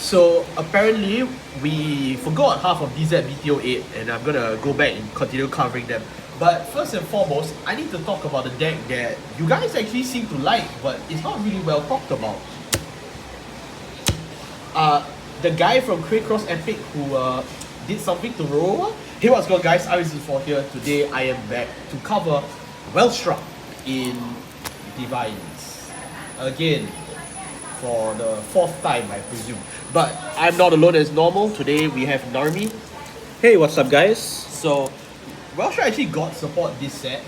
So apparently we forgot half of DZBT08 and I'm gonna go back and continue covering them. But first and foremost, I need to talk about the deck that you guys actually seem to like, but it's not really well talked about. The guy from Craycross Epic who did something to Roroa. Hey, what's going on, guys? I'm Z4 here. Today I am back to cover Welstra in Divines. Again, for the fourth time, I presume. But I'm not alone as normal. Today we have Narmi. Hey, what's up, guys? So, Welstra actually got support this set.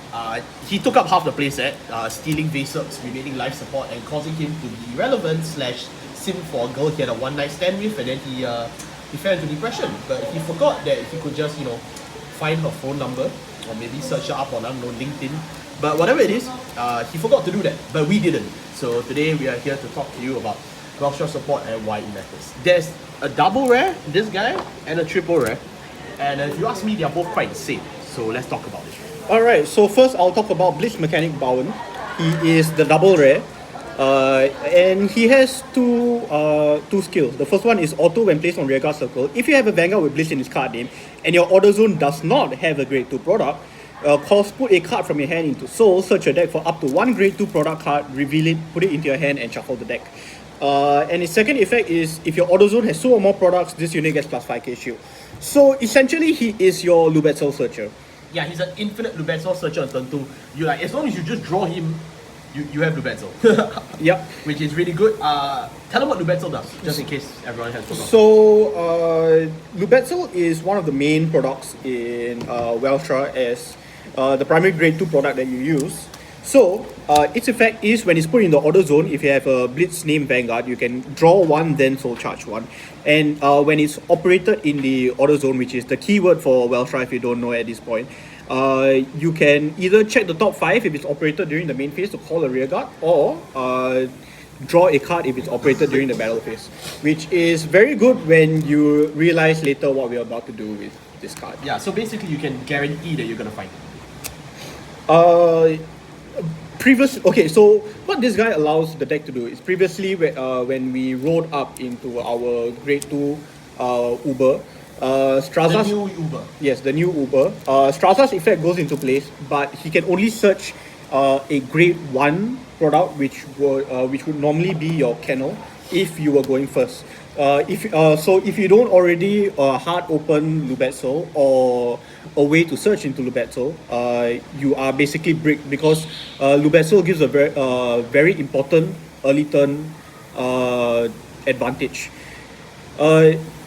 He took up half the playset, stealing Vesup's remaining life support and causing him to be relevant / sim for a girl he had a one night stand with, and then he fell into depression. But he forgot that he could just, find her phone number or maybe search her up on unknown LinkedIn. But whatever it is, he forgot to do that, but we didn't. So today we are here to talk to you about Welstra support and why it matters. There's a double rare, this guy, and a triple rare. And if you ask me, they are both quite the same. So let's talk about it. Alright, so first I'll talk about Blitz Mechanic Bowen. He is the double rare. And he has two skills. The first one is auto when placed on rearguard circle. If you have a Vanguard with Blitz in his card name and your auto zone does not have a grade 2 product, put a card from your hand into Soul, search your deck for up to one grade 2 product card, reveal it, put it into your hand and shuffle the deck. And his second effect is if your auto zone has 2 or more products, this unit gets plus 5k shield. So essentially he is your Lubetzel searcher. Yeah, he's an infinite Lubetzel searcher on turn 2. You as long as you just draw him, you have Lubetzel. Yep. Which is really good. Tell them what Lubetzel does, just in case everyone has forgotten. So Lubetzel is one of the main products in Welstra as the primary grade 2 product that you use. So its effect is when it's put in the order zone, if you have a Blitz name Vanguard, you can draw 1 then soul charge 1. And when it's operated in the order zone, which is the keyword for Welstra if you don't know at this point, you can either check the top 5 if it's operated during the main phase to call a rearguard, or draw a card if it's operated during the battle phase, which is very good when you realize later what we're about to do with this card. Yeah, so basically you can guarantee that you're gonna find it. Okay, so what this guy allows the deck to do is previously when we rode up into our grade 2 Uber, Straza's, the new Uber. Yes, the new Uber. Straza's effect goes into place, but he can only search a grade 1 product, which would normally be your kennel if you were going first. If you don't already hard open Lubetzel or a way to search into Lubetzel, you are basically bricked because Lubetzel gives a very important early turn advantage.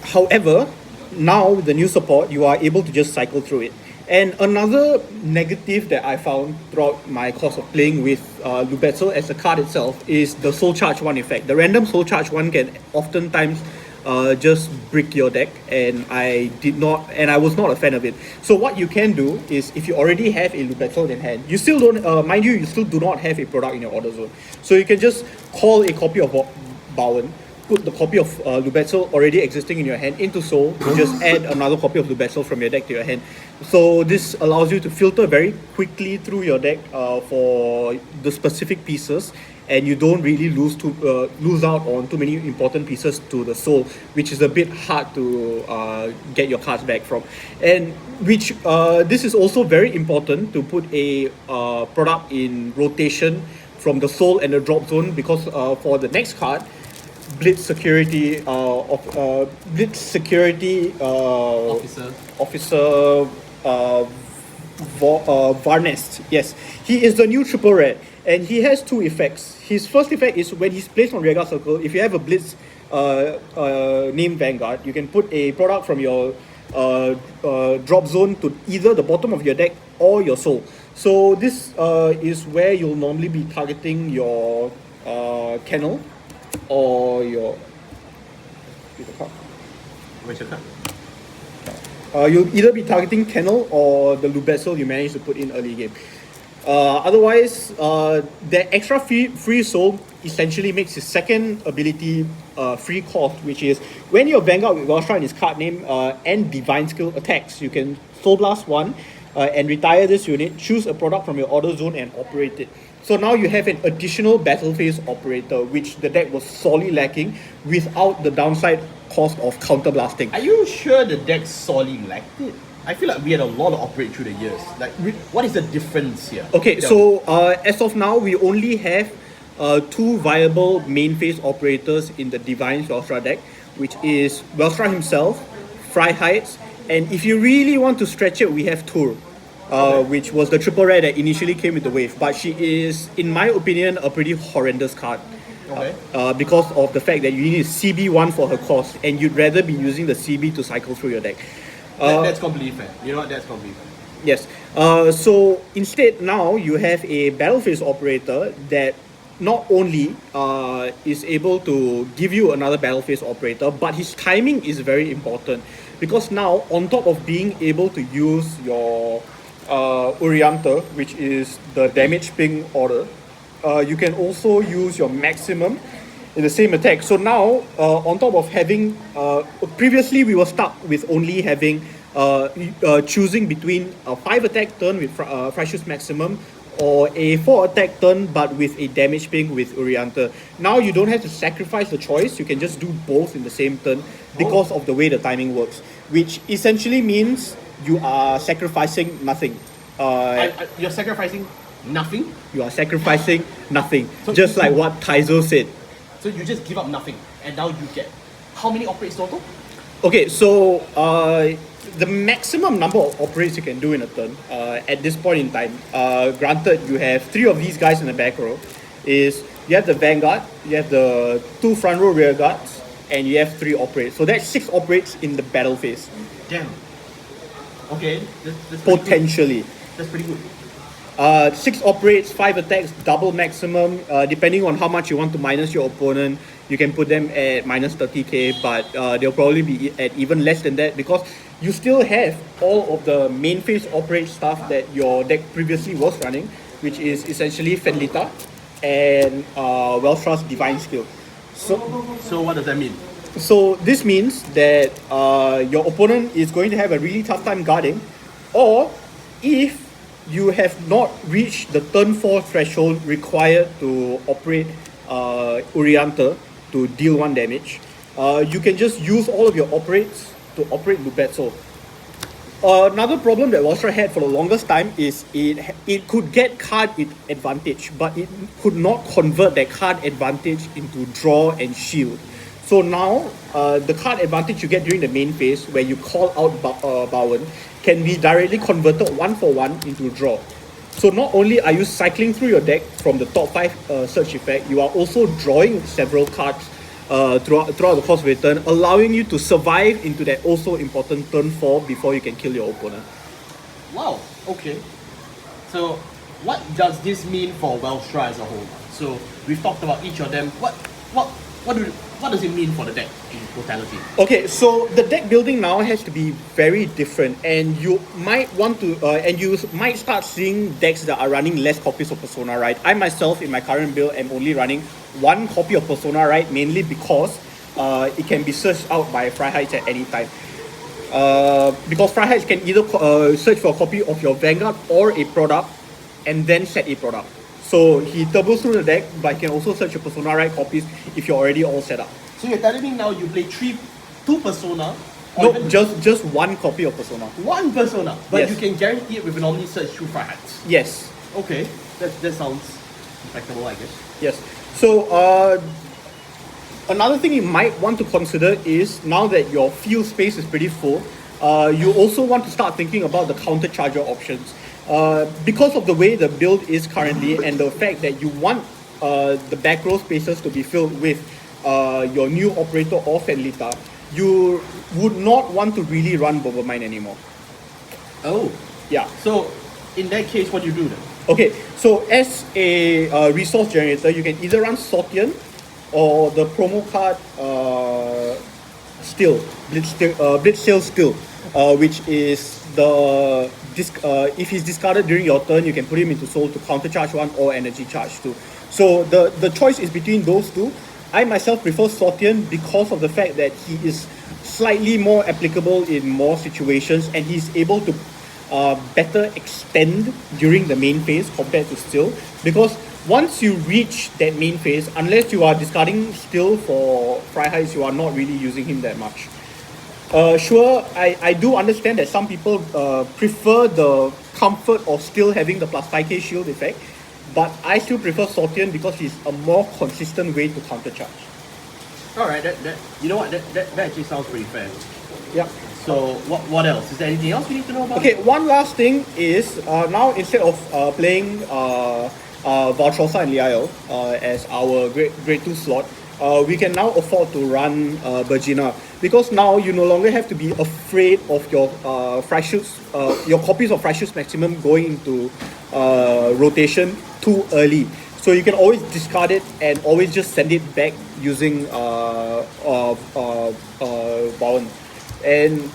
However, now with the new support, you are able to just cycle through it. And another negative that I found throughout my course of playing with Lubetzel as a card itself is the Soul Charge 1 effect. The random Soul Charge 1 can oftentimes just brick your deck, and I was not a fan of it. So what you can do is, if you already have a Lubetzel in hand, you still don't, mind you still do not have a product in your order zone. So you can just call a copy of Bowen, put the copy of Lubetzel already existing in your hand into Soul, just add another copy of Lubetzel from your deck to your hand. So this allows you to filter very quickly through your deck for the specific pieces, and you don't really lose out on too many important pieces to the Soul, which is a bit hard to get your cards back from. And which this is also very important to put a product in rotation from the Soul and the drop zone, because for the next card, Blitz Security Officer Varnest. Yes, he is the new triple red, and he has 2 effects. His first effect is when he's placed on rearguard circle. If you have a Blitz named Vanguard, you can put a product from your drop zone to either the bottom of your deck or your Soul. So this is where you'll normally be targeting your kennel or your. Where's your card? You'll either be targeting kennel or the Lubetzel you managed to put in early game. Otherwise, the extra free Soul essentially makes his second ability free cost, which is when your Vanguard with Welstra in his card name and Divine skill attacks, you can Soul Blast 1, and retire this unit, choose a product from your order zone and operate it. So now you have an additional battle phase operator, which the deck was sorely lacking without the downside cost of counterblasting. Are you sure the deck sorely lacked it? I feel like we had a lot of operate through the years. Like, what is the difference here? Okay, Tell so me. as of now, we only have two viable main phase operators in the Divine Welstra deck, which is Welstra himself, Freiheit, and if you really want to stretch it, we have Tur. Which was the triple rare that initially came with the wave, but she is, in my opinion, a pretty horrendous card. Okay. Because of the fact that you need CB1 for her cost, and you'd rather be using the CB to cycle through your deck. That's completely fair. You know what? That's completely fair. Yes. So instead, now you have a battle phase operator that not only is able to give you another battle phase operator, but his timing is very important, because now, on top of being able to use your Orienter, which is the damage ping order, you can also use your maximum in the same attack. So now, on top of having, previously we were stuck with only having, choosing between a 5 attack turn with Freischuss maximum or a 4 attack turn but with a damage ping with Orienter. Now you don't have to sacrifice the choice, you can just do both in the same turn because of the way the timing works, which essentially means you are sacrificing nothing. You're sacrificing nothing? You are sacrificing nothing. So just like what Taizo said. So you just give up nothing, and now you get how many operates total? Okay, so the maximum number of operates you can do in a turn at this point in time, granted you have 3 of these guys in the back row, is you have the Vanguard, you have the 2 front row rear guards, and you have 3 operates. So that's 6 operates in the battle phase. Damn. Okay, that's Potentially. That's pretty good. 6 operates, 5 attacks, double maximum. Depending on how much you want to minus your opponent, you can put them at minus 30k, but they'll probably be at even less than that, because you still have all of the main phase operate stuff that your deck previously was running, which is essentially Fenlita and Welstra's Divine Skill. So what does that mean? So this means that your opponent is going to have a really tough time guarding, or if you have not reached the turn 4 threshold required to operate Orienter to deal 1 damage, you can just use all of your operates to operate Lubetzel. Another problem that Welstra had for the longest time is it could get card advantage, but it could not convert that card advantage into draw and shield. So now, the card advantage you get during the main phase, where you call out Bowen, can be directly converted 1-for-1 into draw. So not only are you cycling through your deck from the top 5 search effect, you are also drawing several cards throughout the course of your turn, allowing you to survive into that also important turn 4 before you can kill your opponent. Wow, okay. So what does this mean for Welstra as a whole? So we've talked about each of them. What does it mean for the deck in totality? Okay, so the deck building now has to be very different, and you might want to, and you might start seeing decks that are running less copies of Persona Right. I myself, in my current build, am only running 1 copy of Persona Right, mainly because it can be searched out by Freiheit at any time. Because Freiheit can either search for a copy of your Vanguard or a product, and then set a product. So he turbos through the deck, but he can also search your Persona Right copies if you're already all set up. So you're telling me now you play 2 Persona? No, just 1 copy of Persona. 1 Persona, but Yes. you can guarantee it with an Omni search through Freiheit. Yes. Okay, that sounds respectable, I guess. Yes. So another thing you might want to consider is, now that your field space is pretty full, you also want to start thinking about the counter charger options. Because of the way the build is currently, and the fact that you want the back row spaces to be filled with your new operator or Fenlita, you would not want to really run Bobermine anymore. Oh, Yeah. so in that case, what do you do then? Okay, so as a resource generator, you can either run Sortian or the promo card Blitz Still, which is the if he's discarded during your turn, you can put him into soul to counter charge 1 or energy charge 2. So the choice is between those 2. I myself prefer Sortian because of the fact that he is slightly more applicable in more situations, and he's able to better extend during the main phase compared to still, because once you reach that main phase, unless you are discarding still for Fry Highs, you are not really using him that much. Sure, I do understand that some people prefer the comfort of still having the plus 5k shield effect, but I still prefer Sortian because he's a more consistent way to countercharge. Alright, you know what, that actually sounds pretty fair. Yeah. So what else? Is there anything else we need to know about? Okay, one last thing is now instead of playing Valtrosa and Liao as our grade 2 slot, we can now afford to run Virginia, because now you no longer have to be afraid of your your copies of Freshoots Maximum going into rotation too early. So you can always discard it and always just send it back using Bowen. And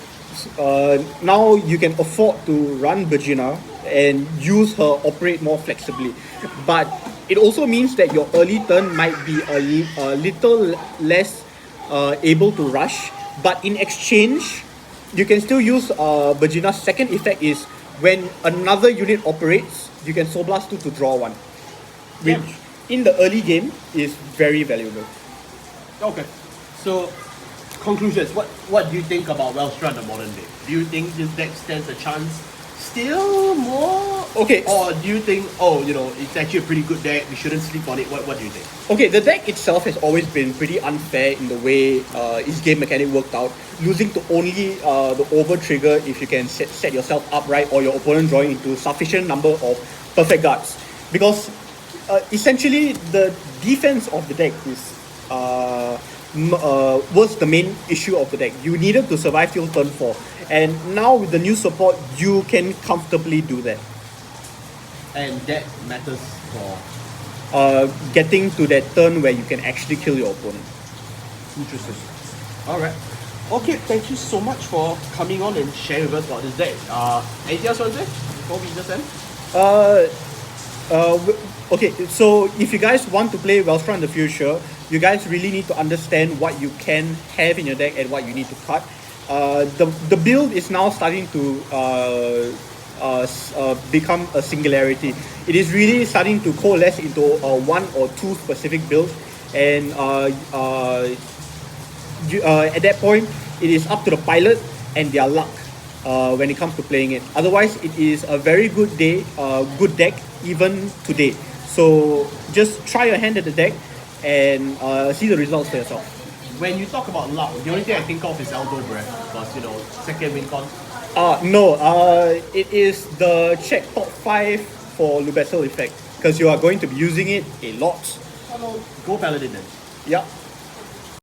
now you can afford to run Virginia and use her operate more flexibly. But it also means that your early turn might be a little less able to rush. But in exchange, you can still use Virginia's second effect is when another unit operates, you can Soul Blast 2 to draw one. Which in the early game is very valuable. Okay, so conclusions. What do you think about Welstra in the modern day? Do you think this deck stands a chance still more? Okay. Or do you think, it's actually a pretty good deck, we shouldn't sleep on it? What do you think? Okay, the deck itself has always been pretty unfair in the way its game mechanic worked out. Losing to only the over trigger if you can set yourself up right, or your opponent drawing into sufficient number of perfect guards. Because essentially the defense of the deck is was the main issue of the deck. You needed to survive till turn 4, and now with the new support you can comfortably do that. And that matters for getting to that turn where you can actually kill your opponent. Interesting. Alright. Okay, thank you so much for coming on and sharing with us about this deck. Anything else you want to say before we just end? Okay, so if you guys want to play Welstra in the future, you guys really need to understand what you can have in your deck and what you need to cut. The build is now starting to become a singularity. It is really starting to coalesce into one or two specific builds, and at that point, it is up to the pilot and their luck when it comes to playing it. Otherwise, it is a very good deck even today. So just try your hand at the deck and see the results for yourself. When you talk about luck, the only thing I think of is Elbow Breath, because second win con. No, it is the check top 5 for Lubessel effect, because you are going to be using it a lot. Oh no, go Paladin then. Yeah.